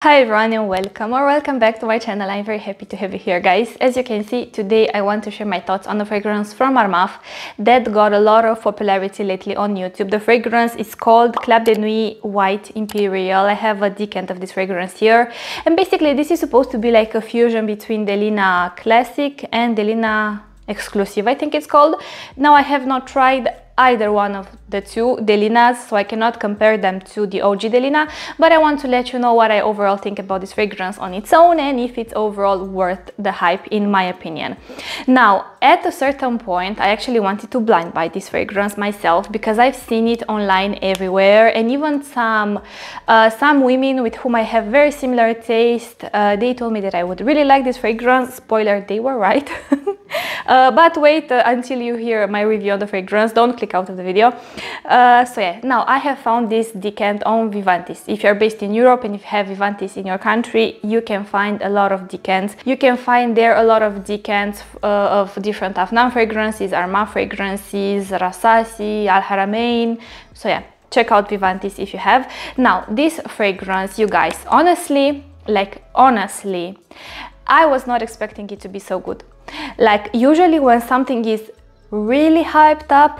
Hi everyone and welcome back to my channel. I'm very happy to have you here, guys. As you can see, today I want to share my thoughts on the fragrance from Armaf that got a lot of popularity lately on YouTube. The fragrance is called Club de Nuit White Imperiale. I have a decant of this fragrance here, and basically this is supposed to be like a fusion between Delina Classic and Delina Exclusif, I think it's called. Now I have not tried either one of the two Delinas, so I cannot compare them to the OG Delina, but I want to let you know what I overall think about this fragrance on its own and if it's overall worth the hype, in my opinion. Now, at a certain point, I actually wanted to blind buy this fragrance myself because I've seen it online everywhere, and even some women with whom I have very similar taste, they told me that I would really like this fragrance. Spoiler, they were right. But wait until you hear my review on the fragrance, don't click out of the video. So yeah, now I have found this decant on Vivantis. If you're based in Europe and if you have Vivantis in your country, you can find a lot of decants. You can find there a lot of decants of different Afnan fragrances, Armaf fragrances, Rasasi, Al Haramain. So yeah, check out Vivantis if you have. Now, this fragrance, you guys, honestly, I was not expecting it to be so good. Like, usually when something is really hyped up,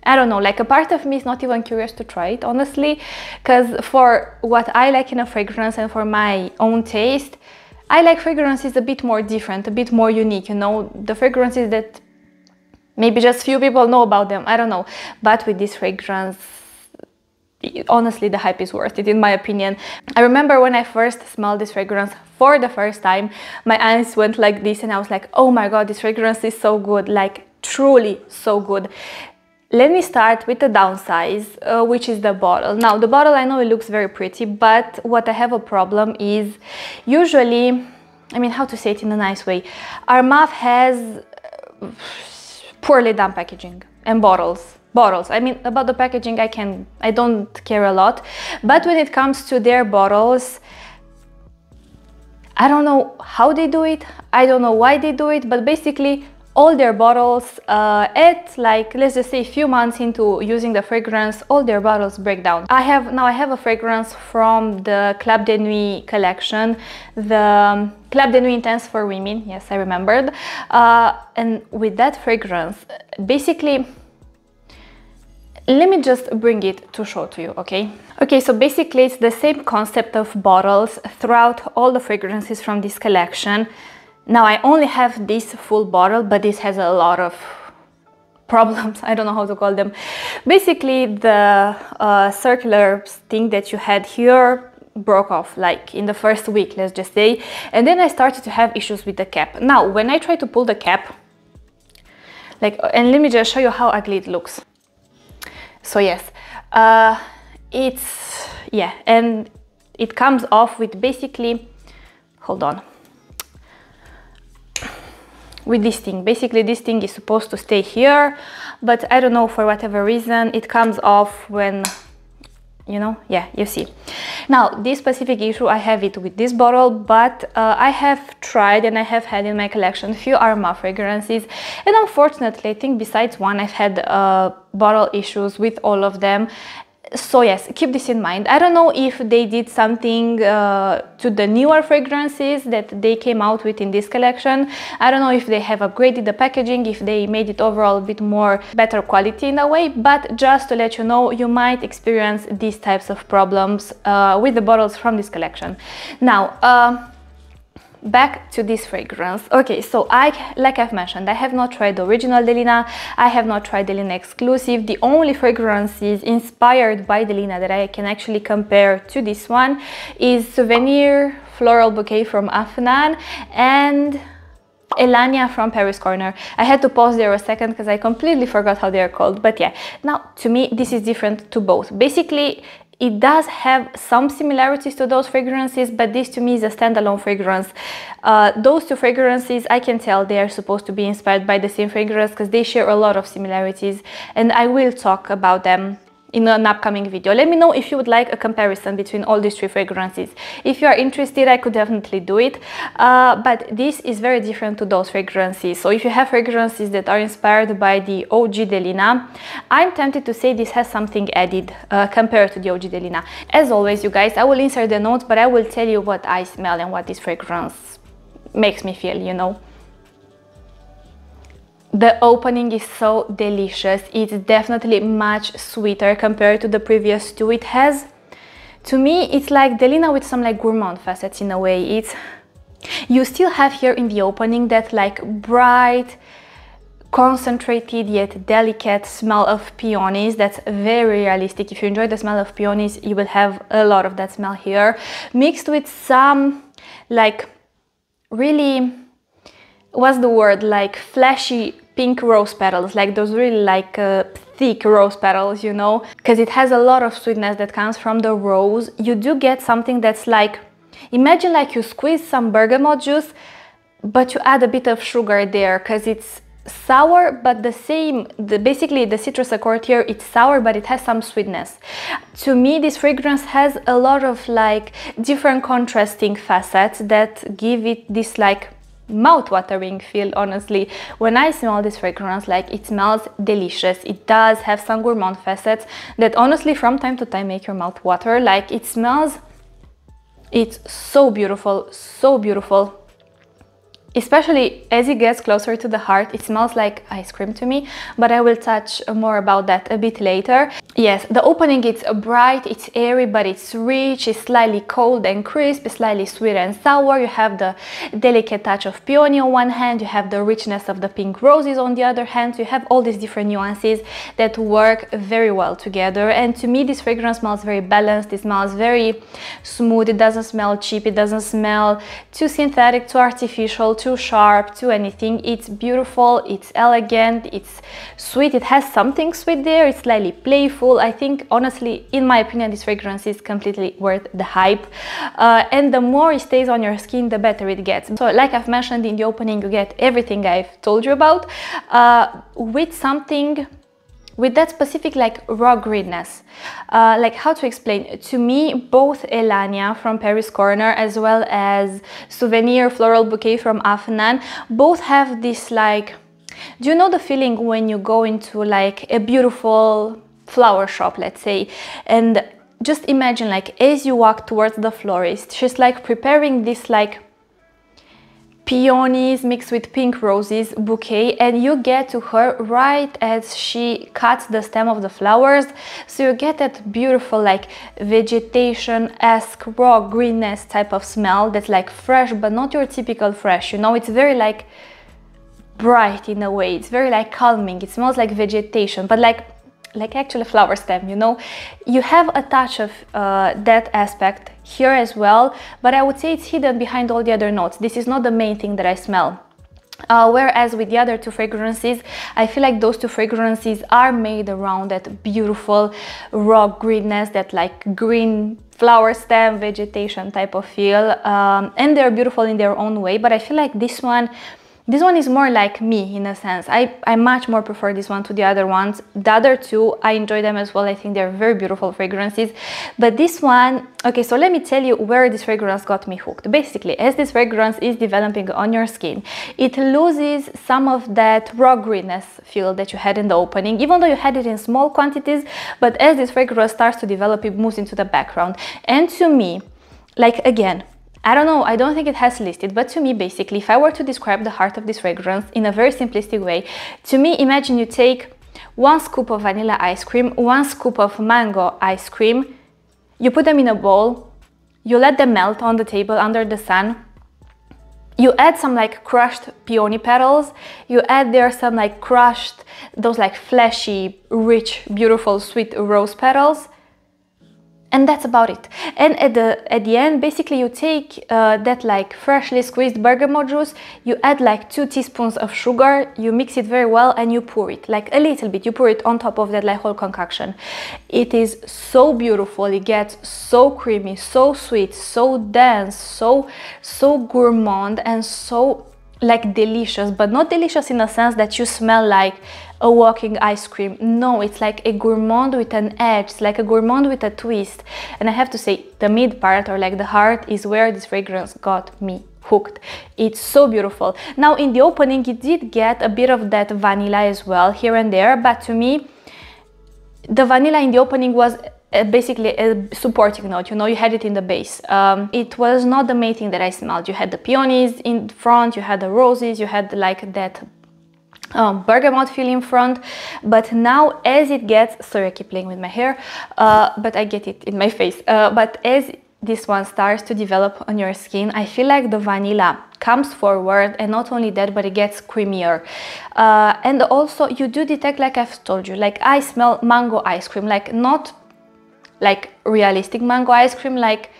I don't know, like a part of me is not even curious to try it, honestly, because for what I like in a fragrance and for my own taste, I like fragrances a bit more different, a bit more unique, you know, the fragrances that maybe just few people know about them, I don't know. But with this fragrance, honestly, the hype is worth it, in my opinion. I remember when I first smelled this fragrance for the first time, my eyes went like this and I was like, oh my god, this fragrance is so good, like truly so good. Let me start with the downsize, which is the bottle. Now, the bottle, I know it looks very pretty, but what I have a problem is usually, I mean, how to say it in a nice way, Armaf has poorly done packaging and bottles. I mean, about the packaging, I don't care a lot, but when it comes to their bottles, I don't know how they do it, I don't know why they do it, but basically all their bottles, at like, let's just say a few months into using the fragrance, all their bottles break down. I have a fragrance from the Club de Nuit collection, the Club de Nuit Intense for Women, yes, I remembered, and with that fragrance, basically, let me just bring it to show to you, okay? Okay, so basically it's the same concept of bottles throughout all the fragrances from this collection. Now, I only have this full bottle, but this has a lot of problems, I don't know how to call them. Basically, the circular thing that you had here broke off, like in the first week, let's just say, and then I started to have issues with the cap. Now, when I try to pull the cap, like, and let me just show you how ugly it looks. So yes, and it comes off with basically, hold on, with this thing. Basically this thing is supposed to stay here, but I don't know, for whatever reason it comes off when, you know, yeah, you see. Now, this specific issue, I have it with this bottle, but I have tried and I have had in my collection a few Armaf fragrances, and unfortunately, I think besides one, I've had bottle issues with all of them. So yes, keep this in mind. I don't know if they did something to the newer fragrances that they came out with in this collection. I don't know if they have upgraded the packaging, if they made it overall a bit more better quality in a way, but just to let you know, you might experience these types of problems with the bottles from this collection. Now, back to this fragrance. Okay, so like I've mentioned, I have not tried the original Delina, I have not tried Delina Exclusif. The only fragrances inspired by Delina that I can actually compare to this one is Souvenir Floral Bouquet from Afnan and Elania from Paris Corner. I had to pause there a second because I completely forgot how they are called, but yeah. Now, to me, this is different to both. Basically, it does have some similarities to those fragrances, but this to me is a standalone fragrance. Those two fragrances, I can tell they are supposed to be inspired by the same fragrance because they share a lot of similarities, and I will talk about them in an upcoming video. Let me know if you would like a comparison between all these three fragrances. If you are interested, I could definitely do it, but this is very different to those fragrances. So if you have fragrances that are inspired by the OG Delina, I'm tempted to say this has something added compared to the OG Delina. As always, you guys, I will insert the notes, but I will tell you what I smell and what this fragrance makes me feel, you know. The opening is so delicious. It's definitely much sweeter compared to the previous two. It has, to me, it's like Delina with some like gourmand facets in a way. You still have here in the opening that like bright, concentrated yet delicate smell of peonies. That's very realistic. If you enjoy the smell of peonies, you will have a lot of that smell here, mixed with some like really, what's the word, like flashy pink rose petals, like those really like thick rose petals, you know, because it has a lot of sweetness that comes from the rose. You do get something that's like, imagine like you squeeze some bergamot juice, but you add a bit of sugar there, because it's sour, but basically the citrus accord here, it's sour, but it has some sweetness. To me, this fragrance has a lot of like different contrasting facets that give it this like mouth-watering feel. Honestly, when I smell this fragrance, like, it smells delicious. It does have some gourmand facets that honestly from time to time make your mouth water. Like, it smells, it's so beautiful, so beautiful. Especially as it gets closer to the heart, it smells like ice cream to me, but I will touch more about that a bit later. Yes, the opening, it's bright, it's airy, but it's rich, it's slightly cold and crisp, it's slightly sweet and sour. You have the delicate touch of peony on one hand, you have the richness of the pink roses on the other hand. So you have all these different nuances that work very well together. And to me, this fragrance smells very balanced. It smells very smooth. It doesn't smell cheap. It doesn't smell too synthetic, too artificial, too sharp, too anything. It's beautiful, it's elegant, it's sweet. It has something sweet there. It's slightly playful. I think, honestly, in my opinion, this fragrance is completely worth the hype. And the more it stays on your skin, the better it gets. So like I've mentioned in the opening, you get everything I've told you about, with something, with that specific like raw greenness. Like, how to explain? To me, both Elania from Paris Corner as well as Souvenir Floral Bouquet from Afnan, both have this like, do you know the feeling when you go into like a beautiful flower shop, let's say, and just imagine, like, as you walk towards the florist, she's like preparing this like peonies mixed with pink roses bouquet, and you get to her right as she cuts the stem of the flowers. So you get that beautiful like vegetation-esque raw greenness type of smell that's like fresh, but not your typical fresh, you know. It's very like bright in a way. It's very like calming. It smells like vegetation, but like actually a flower stem, you know. You have a touch of that aspect here as well, but I would say it's hidden behind all the other notes. This is not the main thing that I smell. Whereas with the other two fragrances, I feel like those two fragrances are made around that beautiful raw greenness, that like green flower stem vegetation type of feel, and they're beautiful in their own way. But I feel like this one is more like me in a sense. I much more prefer this one to the other ones. The other two, I enjoy them as well. I think they're very beautiful fragrances. But this one, okay, so let me tell you where this fragrance got me hooked. Basically, as this fragrance is developing on your skin, it loses some of that raw greenness feel that you had in the opening, even though you had it in small quantities. But as this fragrance starts to develop, it moves into the background. And to me, like, again, I don't know, I don't think it has listed, but to me, basically, if I were to describe the heart of this fragrance in a very simplistic way, to me, imagine you take 1 scoop of vanilla ice cream, 1 scoop of mango ice cream, you put them in a bowl, you let them melt on the table under the sun, you add some like crushed peony petals, you add there some like crushed, those like fleshy, rich, beautiful, sweet rose petals, and that's about it. And at the end, basically, you take that like freshly squeezed bergamot juice, you add like 2 teaspoons of sugar, you mix it very well, and you pour it, like a little bit, you pour it on top of that like whole concoction. It is so beautiful. It gets so creamy, so sweet, so dense, so gourmand, and so like delicious, but not delicious in a sense that you smell like, a walking ice cream. No, it's like a gourmand with an edge. It's like a gourmand with a twist. And I have to say, the mid part, or like the heart, is where this fragrance got me hooked. It's so beautiful. Now in the opening it did get a bit of that vanilla as well here and there, but to me the vanilla in the opening was basically a supporting note, you know, you had it in the base. It was not the main thing that I smelled. You had the peonies in front, you had the roses, you had like that bergamot feel in front, but now as it gets, sorry I keep playing with my hair, but I get it in my face, but as this one starts to develop on your skin, I feel like the vanilla comes forward, and not only that, but it gets creamier. And also you do detect, like I've told you, like I smell mango ice cream, like not like realistic mango ice cream, like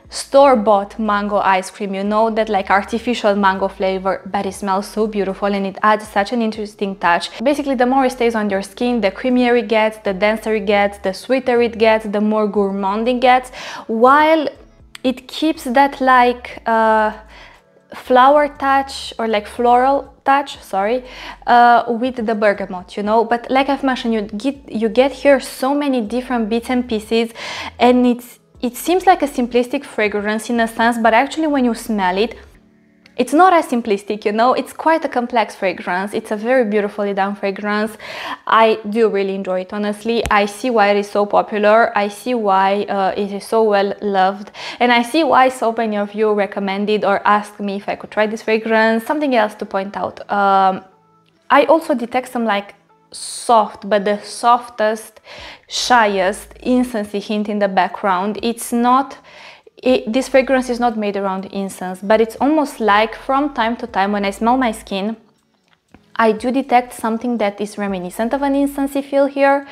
store-bought mango ice cream, you know, that like artificial mango flavor, but it smells so beautiful and it adds such an interesting touch. Basically, the more it stays on your skin, the creamier it gets, the denser it gets, the sweeter it gets, the more gourmand it gets, while it keeps that like flower touch, or like floral touch, sorry, with the bergamot, you know. But like I've mentioned, you get here so many different bits and pieces, and it seems like a simplistic fragrance in a sense, but actually when you smell it, it's not as simplistic, you know. It's quite a complex fragrance. It's a very beautifully done fragrance. I do really enjoy it, honestly. I see why it is so popular. I see why it is so well loved, and I see why so many of you recommended or asked me if I could try this fragrance. Something else to point out, I also detect some like soft, but the softest, shyest incensy hint in the background. It's not, this fragrance is not made around incense, but it's almost like from time to time when I smell my skin, I do detect something that is reminiscent of an incensy feel here,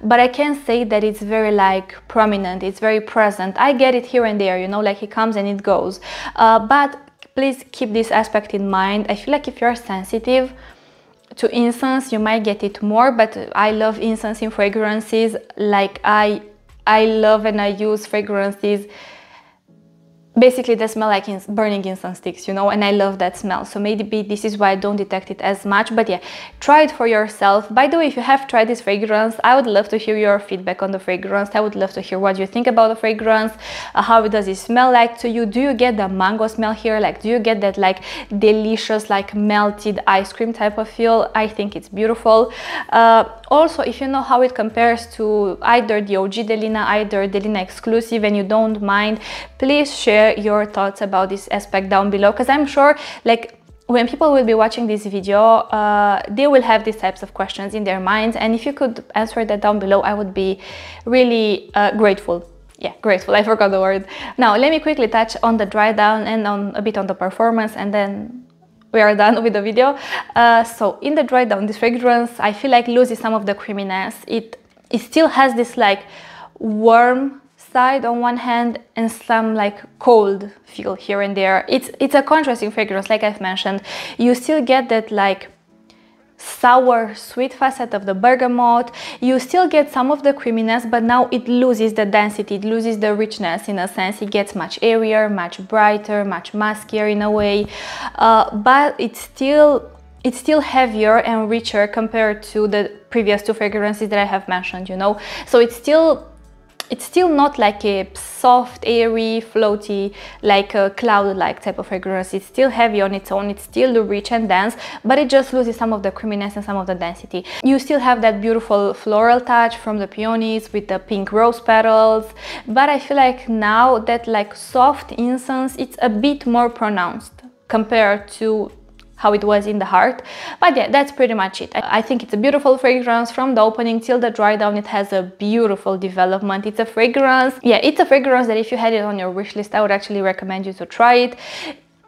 but I can't say that it's very like prominent, it's very present. I get it here and there, you know, like it comes and it goes, but please keep this aspect in mind. I feel like if you're sensitive to incense, you might get it more, but I love incense in fragrances. Like I love and I use fragrances basically they smell like burning incense sticks, you know, and I love that smell. So maybe this is why I don't detect it as much, but yeah, try it for yourself. By the way, if you have tried this fragrance, I would love to hear your feedback on the fragrance. I would love to hear what you think about the fragrance. How does it smell like to you? Do you get the mango smell here? Like, do you get that like delicious, like melted ice cream type of feel? I think it's beautiful. Also, if you know how it compares to either the OG Delina, either Delina Exclusif, and you don't mind, please share your thoughts about this aspect down below, because I'm sure like when people will be watching this video, they will have these types of questions in their minds, and if you could answer that down below, I would be really grateful. Yeah, grateful, I forgot the word. Now let me quickly touch on the dry down and on a bit on the performance, and then we are done with the video. So in the dry down, this fragrance I feel like loses some of the creaminess. It still has this like warm side on one hand and some like cold feel here and there. It's a contrasting fragrance, like I've mentioned. You still get that like sour sweet facet of the bergamot, you still get some of the creaminess, but now it loses the density, it loses the richness in a sense. It gets much airier, much brighter, much muskier in a way, but it's still heavier and richer compared to the previous two fragrances that I have mentioned, you know. So it's still not like a soft, airy, floaty, like a cloud-like type of fragrance. It's still heavy on its own, it's still rich and dense, but it just loses some of the creaminess and some of the density. You still have that beautiful floral touch from the peonies with the pink rose petals, but I feel like now that like soft incense, it's a bit more pronounced compared to how it was in the heart. But yeah, that's pretty much it. I think it's a beautiful fragrance from the opening till the dry down. It has a beautiful development. It's a fragrance, yeah, it's a fragrance that if you had it on your wish list, I would actually recommend you to try it.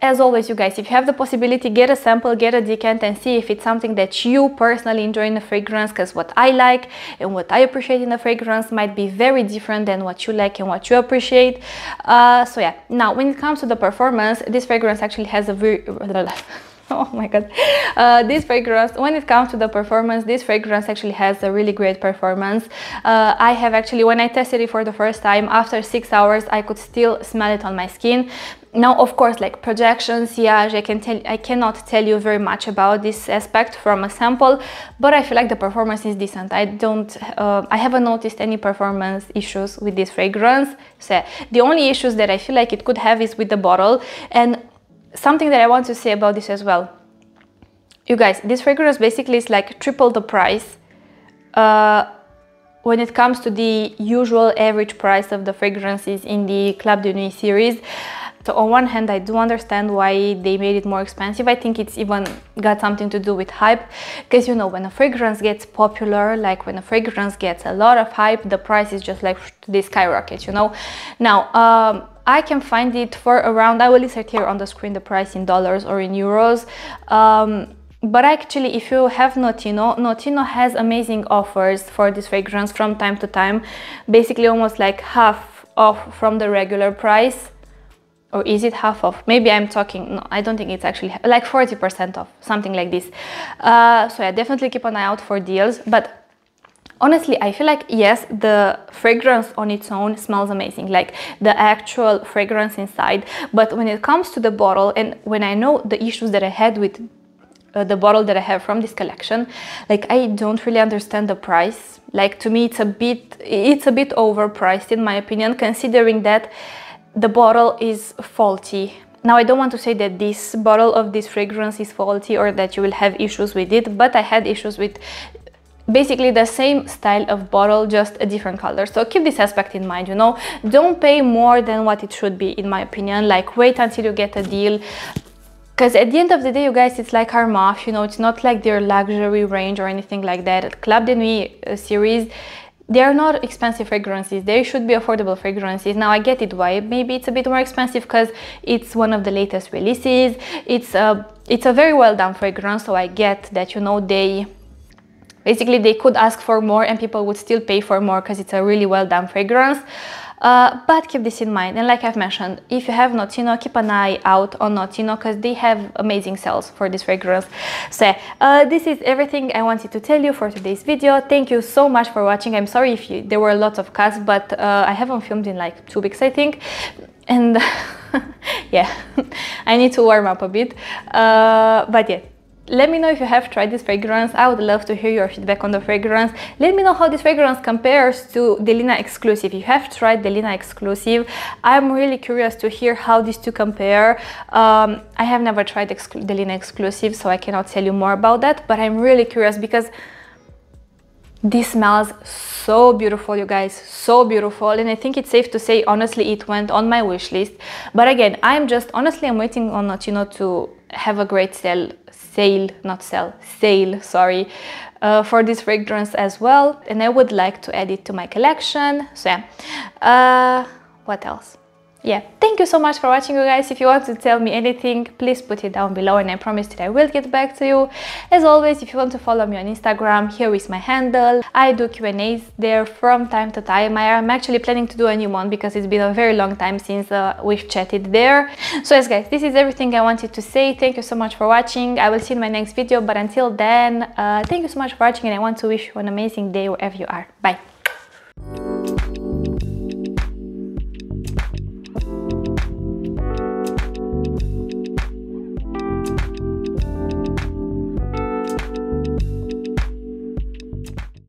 As always, you guys, if you have the possibility, get a sample, get a decant, and see if it's something that you personally enjoy in a fragrance, because what I like and what I appreciate in a fragrance might be very different than what you like and what you appreciate. So yeah, now when it comes to the performance, this fragrance actually has a very Oh my god. This fragrance, when it comes to the performance, this fragrance actually has a really great performance. I have actually, when I tested it for the first time, after 6 hours I could still smell it on my skin. Now of course, like projection, sillage, I cannot tell you very much about this aspect from a sample, but I feel like the performance is decent. I haven't noticed any performance issues with this fragrance. So the only issues that I feel like it could have is with the bottle. And something that I want to say about this as well, you guys, this fragrance basically is like triple the price when it comes to the usual average price of the fragrances in the Club de Nuit series. So on one hand, I do understand why they made it more expensive. I think it's even got something to do with hype, because you know, when a fragrance gets popular, like when a fragrance gets a lot of hype, the price is just like they skyrocket, you know. Now I can find it for around, I will insert here on the screen the price in dollars or in euros. But actually, if you have Notino, Notino has amazing offers for this fragrance from time to time, basically almost like half off from the regular price. Or is it half off? Maybe I'm talking, no, I don't think it's actually like 40% off, something like this. So yeah, definitely keep an eye out for deals. But honestly, I feel like, yes, the fragrance on its own smells amazing, like the actual fragrance inside. But when it comes to the bottle, and when I know the issues that I had with the bottle that I have from this collection, like I don't really understand the price. Like to me, it's a bit overpriced in my opinion, considering that the bottle is faulty. Now I don't want to say that this bottle of this fragrance is faulty or that you will have issues with it, but I had issues with basically the same style of bottle, just a different color. So keep this aspect in mind, you know. Don't pay more than what it should be, in my opinion. Like wait until you get a deal. Because at the end of the day, you guys, it's like Armaf, you know, it's not like their luxury range or anything like that. Club de Nuit series, they are not expensive fragrances. They should be affordable fragrances. Now I get it why. Maybe it's a bit more expensive because it's one of the latest releases. It's a very well done fragrance, so I get that, you know, they could ask for more and people would still pay for more because it's a really well done fragrance. But keep this in mind, and like I've mentioned, if you have Notino, keep an eye out on Notino because they have amazing sales for this fragrance. So this is everything I wanted to tell you for today's video. Thank you so much for watching. I'm sorry if there were lots of cuts, but I haven't filmed in like 2 weeks, I think, and yeah, I need to warm up a bit, but yeah. Let me know if you have tried this fragrance. I would love to hear your feedback on the fragrance. Let me know how this fragrance compares to Delina Exclusif. If you have tried Delina Exclusif, I'm really curious to hear how these two compare. I have never tried Delina Exclusif, so I cannot tell you more about that, but I'm really curious because this smells so beautiful, you guys, so beautiful. And I think it's safe to say, honestly, it went on my wish list. But again, I'm waiting on Notino to have a great sale, for this fragrance as well. And I would like to add it to my collection. So yeah, what else? Yeah, thank you so much for watching, you guys. If you want to tell me anything, please put it down below and I promise that I will get back to you. As always, if you want to follow me on Instagram, here is my handle. I do Q&As there from time to time. I am actually planning to do a new one because it's been a very long time since we've chatted there. So yes guys, this is everything I wanted to say. Thank you so much for watching. I will see you in my next video, but until then, thank you so much for watching and I want to wish you an amazing day wherever you are. Bye!